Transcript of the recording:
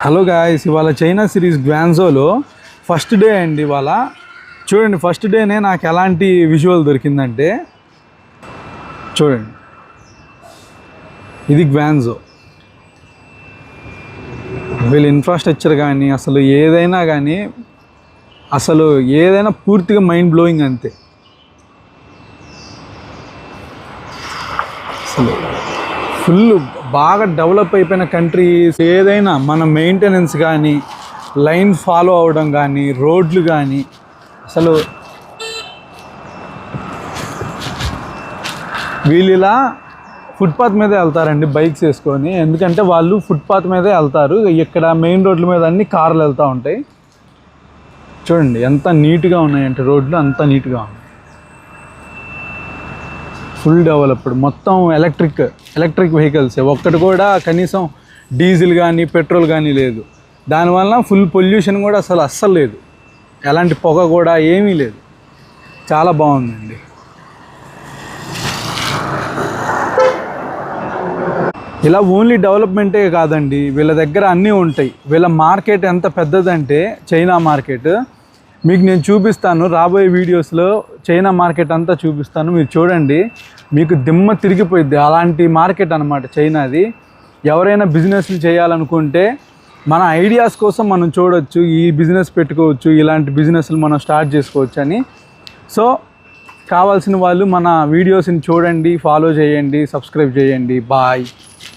Hello guys, ఇవాళ China series గ్వాన్జోలో first day అండి. ఇవాళ చూడండి, ఫస్ట్ డేనే నాకు ఎలాంటి విజువల్ దొరికిందంటే చూడండి, ఇది గ్వాన్జో. వీళ్ళ ఇన్ఫ్రాస్ట్రక్చర్ కానీ అసలు ఏదైనా పూర్తిగా మైండ్ బ్లోయింగ్ అంతే. అసలు ఫుల్ బాగా డెవలప్ అయిపోయిన కంట్రీస్ ఏదైనా మన మెయింటెనెన్స్ కానీ, లైన్ ఫాలో అవడం కానీ, రోడ్లు కానీ, అసలు వీళ్ళు ఇలా ఫుట్పాత్ మీదే వెళ్తారండి బైక్స్ వేసుకొని. ఎందుకంటే వాళ్ళు ఫుట్పాత్ మీదే వెళ్తారు. ఇక్కడ మెయిన్ రోడ్ల మీద అన్ని కార్లు వెళ్తూ ఉంటాయి. చూడండి ఎంత నీట్గా ఉన్నాయంటే రోడ్లు, అంత నీట్గా ఉన్నాయి. ఫుల్ డెవలప్డ్, మొత్తం ఎలక్ట్రిక్ వెహికల్స్. ఒక్కటి కూడా కనీసం డీజిల్ కానీ పెట్రోల్ కానీ లేదు. దానివల్ల ఫుల్ పొల్యూషన్ కూడా అస్సలు లేదు. ఎలాంటి పొగ కూడా ఏమీ లేదు. చాలా బాగుందండి. ఇలా ఓన్లీ డెవలప్మెంటే కాదండి, వీళ్ళ దగ్గర అన్నీ ఉంటాయి. వీళ్ళ మార్కెట్ ఎంత పెద్దదంటే చైనా మార్కెట్ మీకు నేను చూపిస్తాను రాబోయే వీడియోస్లో. చైనా మార్కెట్ అంతా చూపిస్తాను, మీరు చూడండి. మీకు దిమ్మ తిరిగిపోయిద్ది. అలాంటి మార్కెట్ అనమాట చైనాది. ఎవరైనా బిజినెస్లు చేయాలనుకుంటే మన ఐడియాస్ కోసం మనం చూడొచ్చు, ఈ బిజినెస్ పెట్టుకోవచ్చు, ఇలాంటి బిజినెస్లు మనం స్టార్ట్ చేసుకోవచ్చు అని. సో కావాల్సిన వాళ్ళు మన వీడియోస్ని చూడండి, ఫాలో చేయండి, సబ్స్క్రైబ్ చేయండి. బాయ్.